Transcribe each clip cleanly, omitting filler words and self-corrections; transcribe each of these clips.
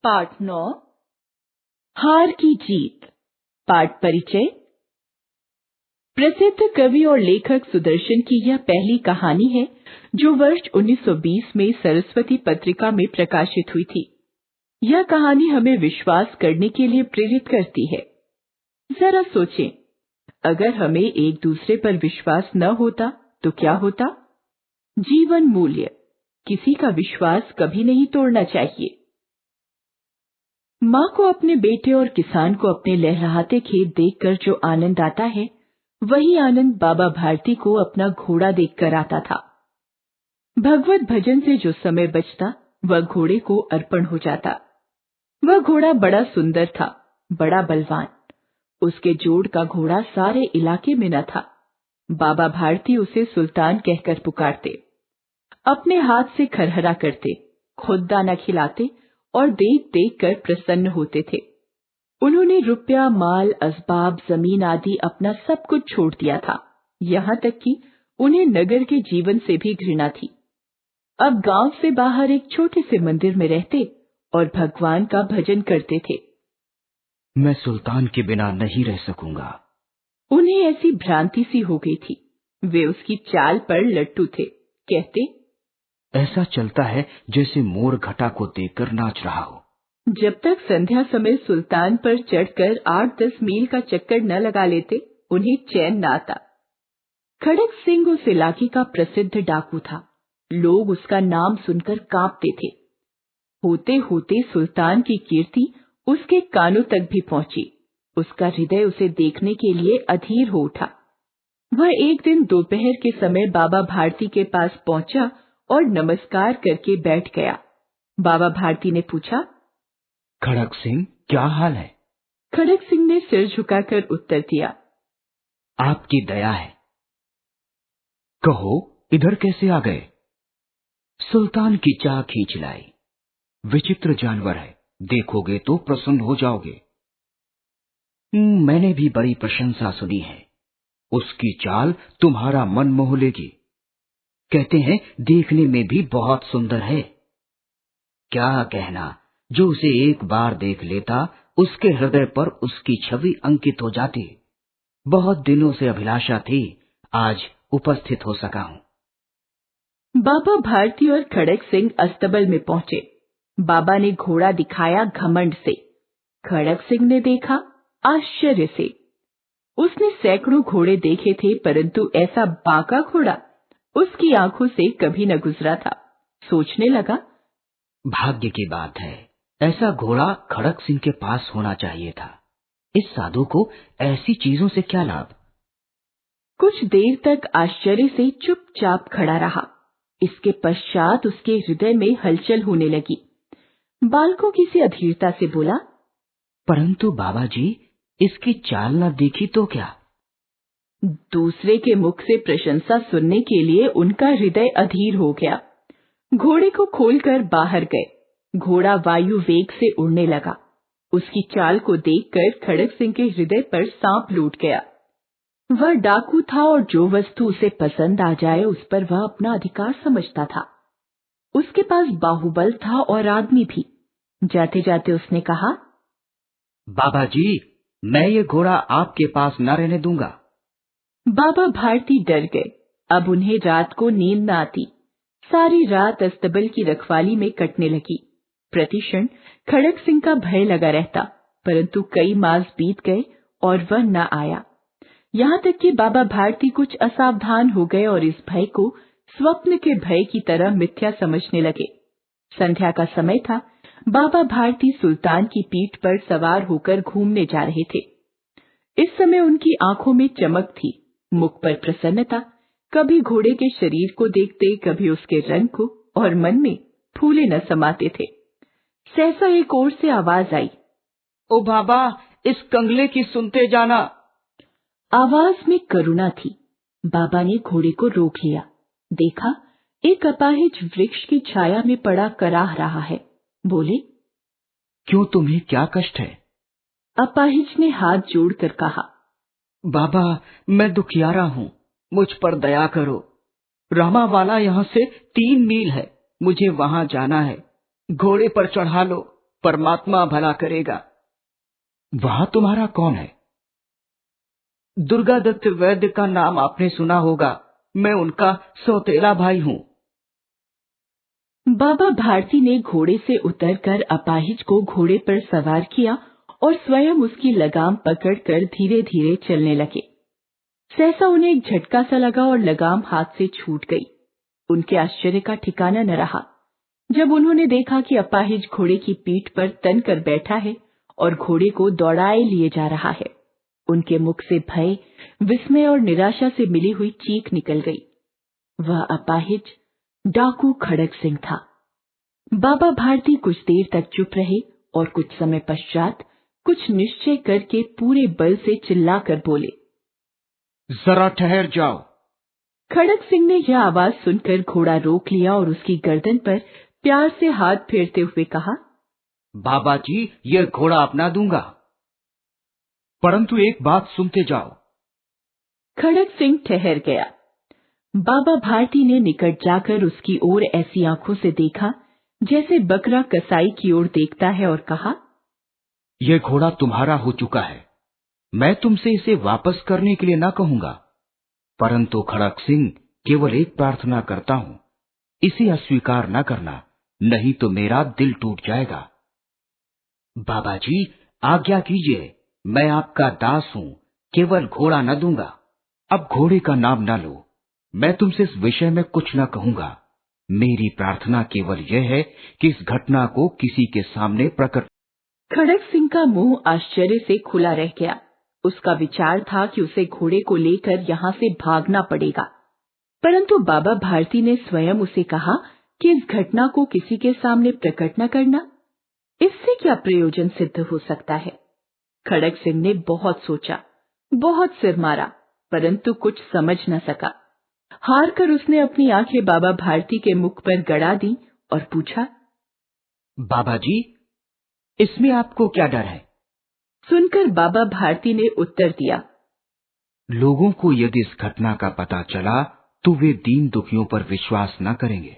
पाठ 9 हार की जीत। पाठ परिचय। प्रसिद्ध कवि और लेखक सुदर्शन की यह पहली कहानी है जो वर्ष 1920 में सरस्वती पत्रिका में प्रकाशित हुई थी। यह कहानी हमें विश्वास करने के लिए प्रेरित करती है। जरा सोचें, अगर हमें एक दूसरे पर विश्वास न होता तो क्या होता? जीवन मूल्य। किसी का विश्वास कभी नहीं तोड़ना चाहिए। माँ को अपने बेटे और किसान को अपने लहलहाते खेत देखकर जो आनंद आता है, वही आनंद बाबा भारती को अपना घोड़ा देखकर आता था। भगवत भजन से जो समय बचता, वह घोड़े को अर्पण हो जाता। वह घोड़ा बड़ा सुंदर था, बड़ा बलवान। उसके जोड़ का घोड़ा सारे इलाके में न था। बाबा भारती उसे सुल्तान कहकर पुकारते। अपने हाथ से खरहरा करते, खुद दाना खिलाते और देख देख कर प्रसन्न होते थे। उन्होंने रुपया, माल, असबाब, जमीन आदि अपना सब कुछ छोड़ दिया था। यहाँ तक कि उन्हें नगर के जीवन से भी घृणा थी। अब गांव से बाहर एक छोटे से मंदिर में रहते और भगवान का भजन करते थे। मैं सुल्तान के बिना नहीं रह सकूंगा। उन्हें ऐसी भ्रांति सी हो गई थी। वे उसकी चाल पर लट्टू थे। कहते, ऐसा चलता है जैसे मोर घटा को देखकर नाच रहा हो। जब तक संध्या समय सुल्तान पर चढ़कर 8-10 मील का चक्कर न लगा लेते, उन्हें चैन न आता। खड़क सिंह उस इलाके का प्रसिद्ध डाकू था। लोग उसका नाम सुनकर कांपते थे। होते होते सुल्तान की कीर्ति उसके कानों तक भी पहुंची। उसका हृदय उसे देखने के लिए अधीर हो उठा। वह एक दिन दोपहर के समय बाबा भारती के पास पहुंचा और नमस्कार करके बैठ गया। बाबा भारती ने पूछा, खड़क सिंह, क्या हाल है? खड़क सिंह ने सिर झुकाकर उत्तर दिया, आपकी दया है। कहो, इधर कैसे आ गए? सुल्तान की चाह खींच लाई। विचित्र जानवर है, देखोगे तो प्रसन्न हो जाओगे। मैंने भी बड़ी प्रशंसा सुनी है। उसकी चाल तुम्हारा मन मोह लेगी। कहते हैं देखने में भी बहुत सुंदर है। क्या कहना, जो उसे एक बार देख लेता, उसके हृदय पर उसकी छवि अंकित हो जाती। बहुत दिनों से अभिलाषा थी, आज उपस्थित हो सका हूं। बाबा भारती और खड़क सिंह अस्तबल में पहुंचे। बाबा ने घोड़ा दिखाया घमंड से। खड़क सिंह ने देखा आश्चर्य से। उसने सैकड़ों घोड़े देखे थे, परंतु ऐसा बांका घोड़ा उसकी आंखों से कभी न गुजरा था। सोचने लगा, भाग्य की बात है, ऐसा घोड़ा खड़क सिंह के पास होना चाहिए था। इस साधु को ऐसी चीजों से क्या लाभ? कुछ देर तक आश्चर्य से चुपचाप खड़ा रहा। इसके पश्चात उसके हृदय में हलचल होने लगी। बालकों किसी अधीरता से बोला, परंतु बाबा जी, इसकी चाल न देखी तो क्या? दूसरे के मुख से प्रशंसा सुनने के लिए उनका हृदय अधीर हो गया। घोड़े को खोलकर बाहर गए। घोड़ा वायु वेग से उड़ने लगा। उसकी चाल को देखकर खड़क सिंह के हृदय पर सांप लूट गया। वह डाकू था और जो वस्तु उसे पसंद आ जाए उस पर वह अपना अधिकार समझता था। उसके पास बाहुबल था और आदमी भी। जाते जाते उसने कहा, बाबा जी, मैं ये घोड़ा आपके पास न रहने दूंगा। बाबा भारती डर गए। अब उन्हें रात को नींद न आती। सारी रात अस्तबल की रखवाली में कटने लगी। प्रतिक्षण खड़क सिंह का भय लगा रहता, परंतु कई मास बीत गए और वह न आया। यहाँ तक कि बाबा भारती कुछ असावधान हो गए और इस भय को स्वप्न के भय की तरह मिथ्या समझने लगे। संध्या का समय था। बाबा भारती सुल्तान की पीठ पर सवार होकर घूमने जा रहे थे। इस समय उनकी आंखों में चमक थी, मुख पर प्रसन्नता। कभी घोड़े के शरीर को देखते, कभी उसके रंग को, और मन में फूले न समाते थे। सहसा एक ओर से आवाज आई, ओ बाबा, इस कंगले की सुनते जाना। आवाज में करुणा थी। बाबा ने घोड़े को रोक लिया। देखा, एक अपाहिज वृक्ष की छाया में पड़ा कराह रहा है। बोले, क्यों, तुम्हें क्या कष्ट है? अपाहिज ने हाथ जोड़कर कहा, बाबा, मैं दुखियारा हूँ, मुझ पर दया करो। रामावाला यहाँ से 3 मील है, मुझे वहाँ जाना है। घोड़े पर चढ़ा लो, परमात्मा भला करेगा। वहां तुम्हारा कौन है? दुर्गा दत्त वैद्य का नाम आपने सुना होगा, मैं उनका सौतेला भाई हूँ। बाबा भारती ने घोड़े से उतरकर अपाहिज को घोड़े पर सवार किया और स्वयं उसकी लगाम पकड़कर धीरे धीरे चलने लगे। सहसा उन्हें एक झटका सा लगा और लगाम हाथ से छूट गई। उनके आश्चर्य का ठिकाना न रहा जब उन्होंने देखा कि अपाहिज घोड़े की पीठ पर तन कर बैठा है और घोड़े को दौड़ाए लिए जा रहा है। उनके मुख से भय, विस्मय और निराशा से मिली हुई चीख निकल गई। वह अपाहिज डाकू खड़ग सिंह था। बाबा भारती कुछ देर तक चुप रहे और कुछ समय पश्चात कुछ निश्चय करके पूरे बल से चिल्लाकर बोले, जरा ठहर जाओ। खड़ग सिंह ने यह आवाज सुनकर घोड़ा रोक लिया और उसकी गर्दन पर प्यार से हाथ फेरते हुए कहा, बाबा जी, यह घोड़ा अपना दूंगा, परंतु एक बात सुनते जाओ। खड़ग सिंह ठहर गया। बाबा भारती ने निकट जाकर उसकी ओर ऐसी आंखों से देखा जैसे बकरा कसाई की ओर देखता है और कहा, यह घोड़ा तुम्हारा हो चुका है। मैं तुमसे इसे वापस करने के लिए ना कहूंगा, परंतु खड़ग सिंह, केवल एक प्रार्थना करता हूं, इसे अस्वीकार न करना, नहीं तो मेरा दिल टूट जाएगा। बाबा जी, आज्ञा कीजिए, मैं आपका दास हूं, केवल घोड़ा न दूंगा। अब घोड़े का नाम न लो, मैं तुमसे इस विषय में कुछ न कहूंगा। मेरी प्रार्थना केवल यह है कि इस घटना को किसी के सामने प्रकट। खड़ग सिंह का मुंह आश्चर्य से खुला रह गया। उसका विचार था कि उसे घोड़े को लेकर यहाँ से भागना पड़ेगा, परंतु बाबा भारती ने स्वयं उसे कहा कि इस घटना को किसी के सामने प्रकट न करना। इससे क्या प्रयोजन सिद्ध हो सकता है? खड़ग सिंह ने बहुत सोचा, बहुत सिर मारा, परंतु कुछ समझ न सका। हार कर उसने अपनी आंखें बाबा भारती के मुख पर गड़ा दी और पूछा, बाबा जी, इसमें आपको क्या डर है? सुनकर बाबा भारती ने उत्तर दिया, लोगों को यदि इस घटना का पता चला तो वे दीन दुखियों पर विश्वास न करेंगे।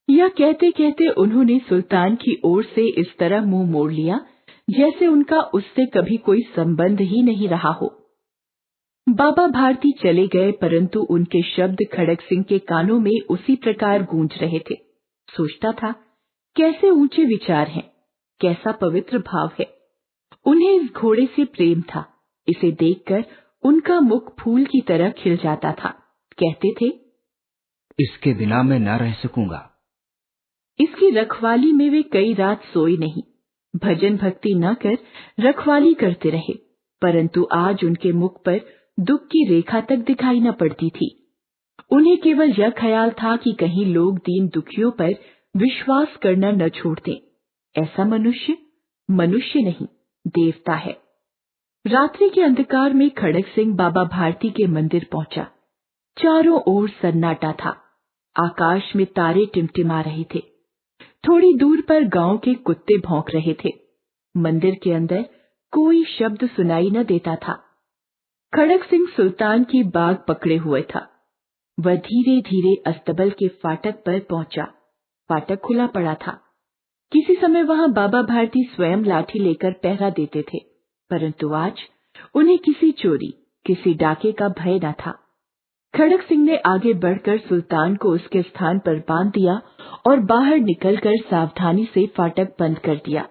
यह कहते कहते उन्होंने सुल्तान की ओर से इस तरह मुंह मोड़ लिया जैसे उनका उससे कभी कोई संबंध ही नहीं रहा हो। बाबा भारती चले गए, परंतु उनके शब्द खड़ग सिंह के कानों में उसी प्रकार गूंज रहे थे। सोचता था, कैसे ऊंचे विचार हैं, कैसा पवित्र भाव है। उन्हें इस घोड़े से प्रेम था। इसे देखकर उनका मुख फूल की तरह खिल जाता था। कहते थे, इसके बिना मैं न रह सकूंगा। इसकी रखवाली में वे कई रात सोए नहीं, भजन भक्ति न कर रखवाली करते रहे, परंतु आज उनके मुख पर दुख की रेखा तक दिखाई न पड़ती थी। उन्हें केवल यह ख्याल था कि कहीं लोग दीन दुखियों पर विश्वास करना न छोड़ दें। ऐसा मनुष्य मनुष्य नहीं, देवता है। रात्रि के अंधकार में खड़ग सिंह बाबा भारती के मंदिर पहुंचा। चारों ओर सन्नाटा था। आकाश में तारे टिमटिमा रहे थे। थोड़ी दूर पर गांव के कुत्ते भौंक रहे थे। मंदिर के अंदर कोई शब्द सुनाई न देता था। खड़ग सिंह सुल्तान की बाग पकड़े हुए था। वह धीरे धीरे अस्तबल के फाटक पर पहुंचा। फाटक खुला पड़ा था। किसी समय वहां बाबा भारती स्वयं लाठी लेकर पहरा देते थे, परंतु आज उन्हें किसी चोरी, किसी डाके का भय न था। खड़ग सिंह ने आगे बढ़कर सुल्तान को उसके स्थान पर बांध दिया और बाहर निकलकर सावधानी से फाटक बंद कर दिया।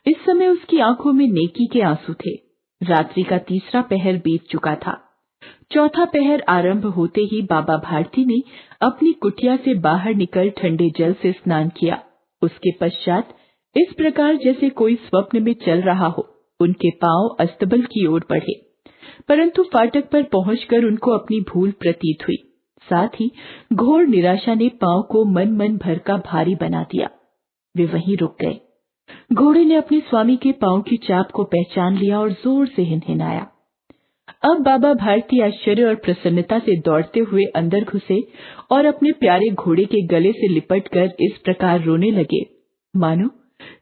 इस समय उसकी आंखों में नेकी के आंसू थे। रात्रि का तीसरा पहर बीत चुका था। चौथा पहर आरंभ होते ही बाबा भारती ने अपनी कुटिया से बाहर निकल ठंडे जल से स्नान किया। उसके पश्चात इस प्रकार जैसे कोई स्वप्न में चल रहा हो, उनके पांव अस्तबल की ओर बढ़े, परंतु फाटक पर पहुंचकर उनको अपनी भूल प्रतीत हुई। साथ ही घोर निराशा ने पांव को मन मन भर का भारी बना दिया। वे वहीं रुक गए। घोड़े ने अपने स्वामी के पांव की चाप को पहचान लिया और जोर से हिनहिनाया। अब बाबा भारती आश्चर्य और प्रसन्नता से दौड़ते हुए अंदर घुसे और अपने प्यारे घोड़े के गले से लिपटकर इस प्रकार रोने लगे, मानो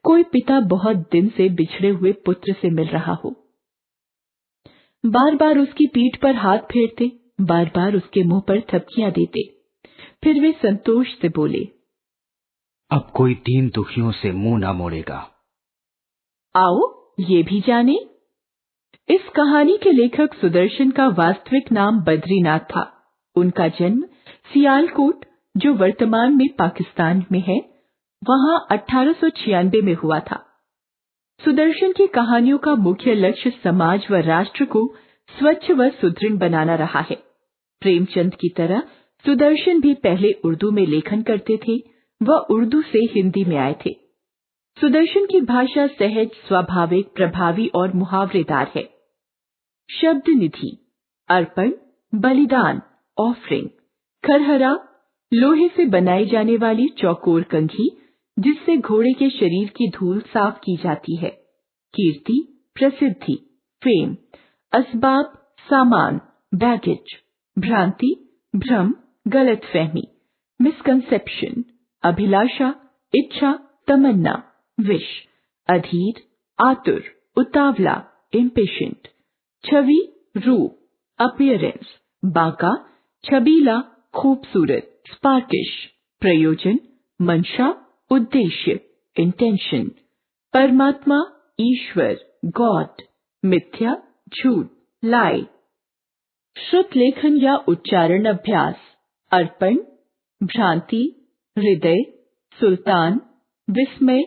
कोई पिता बहुत दिन से बिछड़े हुए पुत्र से मिल रहा हो। बार बार उसकी पीठ पर हाथ फेरते, बार बार उसके मुंह पर थपकियां देते। फिर वे संतोष से बोले, अब कोई दीन दुखियों से मुंह न मोड़ेगा। आओ ये भी जाने। इस कहानी के लेखक सुदर्शन का वास्तविक नाम बद्रीनाथ था। उनका जन्म सियालकोट, जो वर्तमान में पाकिस्तान में है, वहां 1896 में हुआ था। सुदर्शन की कहानियों का मुख्य लक्ष्य समाज व राष्ट्र को स्वच्छ व सुदृढ़ बनाना रहा है। प्रेमचंद की तरह सुदर्शन भी पहले उर्दू में लेखन करते थे व उर्दू से हिंदी में आए थे। सुदर्शन की भाषा सहज, स्वाभाविक, प्रभावी और मुहावरेदार है। शब्द निधि, अर्पण, बलिदान, ऑफरिंग, खरहरा, लोहे से बनाई जाने वाली चौकोर कंघी जिससे घोड़े के शरीर की धूल साफ की जाती है, कीर्ति, प्रसिद्धि, फेम, असबाब, सामान, बैगेज, भ्रांति, भ्रम, गलतफहमी, मिसकंसेप्शन, अभिलाषा, इच्छा, तमन्ना, विश, अधीर, आतुर, उतावला, इम्पेशेंट, छवि, रूप, अपीयरेंस, बांका, छबीला, खूबसूरत, स्पार्किश, प्रयोजन, मंशा, उद्देश्य, इंटेंशन, परमात्मा, ईश्वर, गॉड, मिथ्या, झूठ, लाई। श्रुत लेखन या उच्चारण अभ्यास। अर्पण, भ्रांति, हृदय, सुल्तान, विस्मय,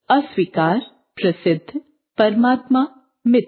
अस्वीकार, प्रसिद्ध, परमात्मा, मिथ्या।